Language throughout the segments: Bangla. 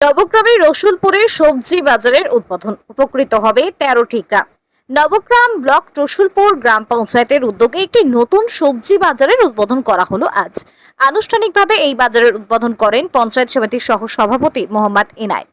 নবগ্রামের রসুলপুরে সবজি বাজারের উদ্বোধন। উপকৃত হবে 13টি গ্রাম। নবগ্রাম ব্লক রসুলপুর গ্রাম পঞ্চায়েতের উদ্যোগে একটি নতুন সবজি বাজারের উদ্বোধন করা হলো আজ। আনুষ্ঠানিকভাবে এই বাজারের উদ্বোধন করেন পঞ্চায়েত সমিতির সহ সভাপতি মোহাম্মদ ইনায়েত।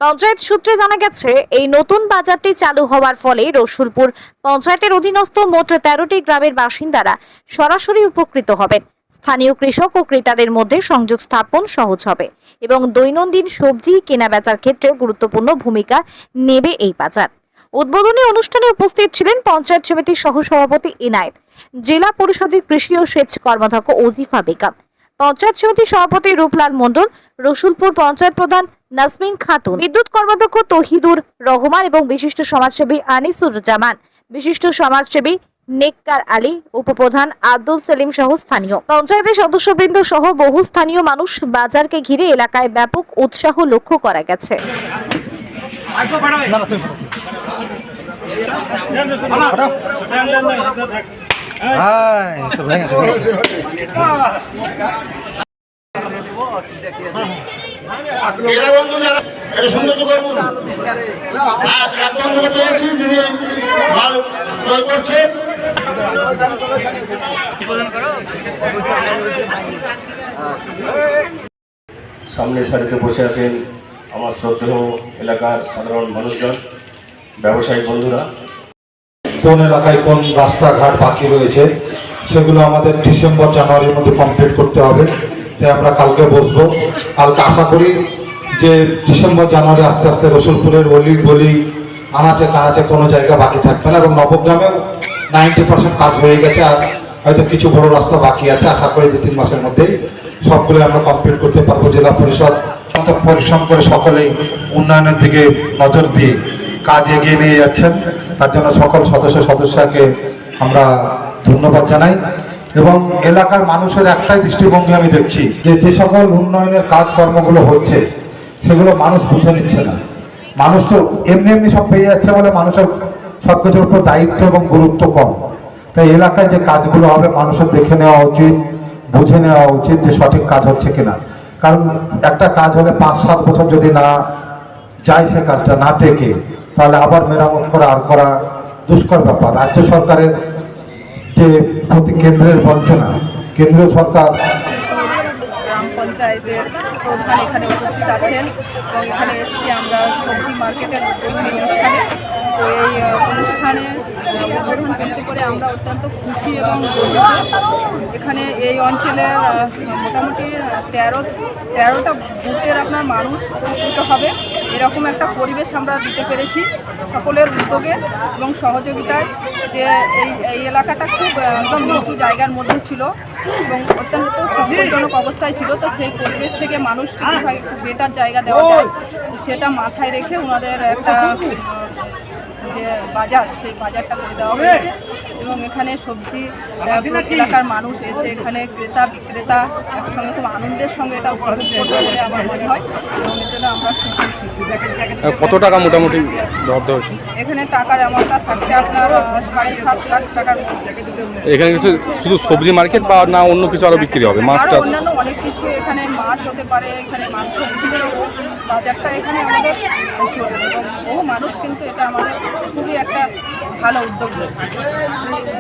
পঞ্চায়েত সূত্রে জানা গেছে, এই নতুন বাজারটি চালু হওয়ার ফলে রসুলপুর পঞ্চায়েতের অধীনস্থ মোট 13টি গ্রামের বাসিন্দারা সরাসরি উপকৃত হবেন। স্থানীয় কৃষক ও ক্রেতাদের মধ্যে সংযোগ স্থাপন সহজ হবে এবং দৈনন্দিন সবজি কেনা বেচার ক্ষেত্রে গুরুত্বপূর্ণ ভূমিকা নেবে এই বাজার। উদ্বোধনী অনুষ্ঠানে উপস্থিত ছিলেন পঞ্চায়েত সমিতির সহ সভাপতি ইনায়েত, জেলা পরিষদের কৃষি ও সেচ কর্মাধ্যক্ষ ওজিফা বেগম, পঞ্চায়েত সমিতির সভাপতি রূপলাল মণ্ডল, রসুলপুর পঞ্চায়েত প্রধান নাজমিন খাতুন, বিদ্যুৎ কর্মাধ্যক্ষ তহিদুর রহমান এবং বিশিষ্ট সমাজসেবী আনিসুর জামান, বিশিষ্ট সমাজসেবী নেককার আলী, উপপ্রধান আব্দুল সেলিম সহ স্থানীয় পঞ্চায়েতের সদস্যবৃন্দ সহ বহু স্থানীয় মানুষ। বাজারকে ঘিরে এলাকায় ব্যাপক উৎসাহ লক্ষ্য করা গেছে। সামনে সারিতে বসে আছেন আমার শ্রদ্ধেয় এলাকার সাধারণ মানুষজন, ব্যবসায়ী বন্ধুরা। কোন এলাকায় কোন রাস্তাঘাট বাকি রয়েছে সেগুলো আমাদের ডিসেম্বর জানুয়ারির মধ্যে কমপ্লিট করতে হবে। তাই আমরা কালকে বসবো। কালকে আশা করি যে ডিসেম্বর জানুয়ারি আস্তে আস্তে রসুলপুরের অলি গলি আনাচে কানাচে কোনো জায়গা বাকি থাকবে না এবং নবগ্রামেও 90% কাজ হয়ে গেছে। আর হয়তো কিছু বড় রাস্তা বাকি আছে। আশা করি 2-3 মাসের মধ্যেই সবগুলো আমরা কমপ্লিট করতে পারবো। জেলা পরিষদ পরিশ্রম করে সকলেই উন্নয়নের দিকে নজর দিয়ে কাজ এগিয়ে নিয়ে যাচ্ছেন। তার জন্য সকল সদস্যকে আমরা ধন্যবাদ জানাই এবং এলাকার মানুষের একটাই দৃষ্টিভঙ্গি আমি দেখছি যে সকল উন্নয়নের কাজকর্মগুলো হচ্ছে সেগুলো মানুষ বুঝে নিচ্ছে না। মানুষ তো এমনি সব পেয়ে যাচ্ছে বলে মানুষের সব কিছুর উপর দায়িত্ব এবং গুরুত্ব কম। তাই এলাকায় যে কাজগুলো হবে মানুষের দেখে নেওয়া উচিত, বুঝে নেওয়া উচিত যে সঠিক কাজ হচ্ছে কিনা। কারণ একটা কাজ হলে 5-7 বছর যদি না যায়, সে কাজটা না টেকে, তাহলে আবার মেরামত করা আর করা দুষ্কর ব্যাপার। রাজ্য সরকারের যে প্রতি কেন্দ্রের বঞ্চনা, কেন্দ্রীয় সরকার গ্রাম পঞ্চায়েতের প্রধান এখানে উপস্থিত আছেন এবং এখানে এসেছি আমরা সবজি মার্কেটের উদ্বোধনী অনুষ্ঠানে। তো এই অনুষ্ঠানে উদ্বোধন করতে করে আমরা অত্যন্ত খুশি এবং গর্বিত। এখানে এই অঞ্চলের মোটামুটি 13টা বুথের আপনার মানুষ উপকৃত হবে, এরকম একটা পরিবেশ আমরা দিতে পেরেছি সকলের উদ্যোগে এবং সহযোগিতায়। যে এই এলাকাটা খুব একদম নিচু জায়গার মধ্যে ছিল এবং অত্যন্ত সংকটজনক অবস্থায় ছিল। তো সেই পরিবেশ থেকে মানুষকে কীভাবে একটু বেটার জায়গা দেওয়া যায়, তো সেটা মাথায় রেখে ওনাদের একটা যে বাজার, সেই বাজারটা করে দেওয়া হয়েছে এবং এখানে সবজি এলাকার মানুষ এসে এখানে ক্রেতা বিক্রেতা একসঙ্গে খুব আনন্দের সঙ্গে এটা উপভোগ করবে বলে আমার মনে হয় এবং এর জন্য আমরা খুব খুশি। কত টাকা মোটামুটি ধরতে হয়েছে? এখানে টাকার অ্যামাউন্টটা থাকছে আপনার 7.5 লাখ টাকার মধ্যে। এখানে কিছু শুধু সবজি মার্কেট বা না অন্য কিছু আরও বিক্রি হবে? মাছ টাছ অন্যান্য অনেক কিছু, এখানে মাছ হতে পারে, এখানে মাংস বিভিন্ন রকম বাজারটা এখানে আমাদের চলবে এবং বহু মানুষ কিন্তু এটা আমাদের খুবই একটা ভালো উদ্যোগ রয়েছে।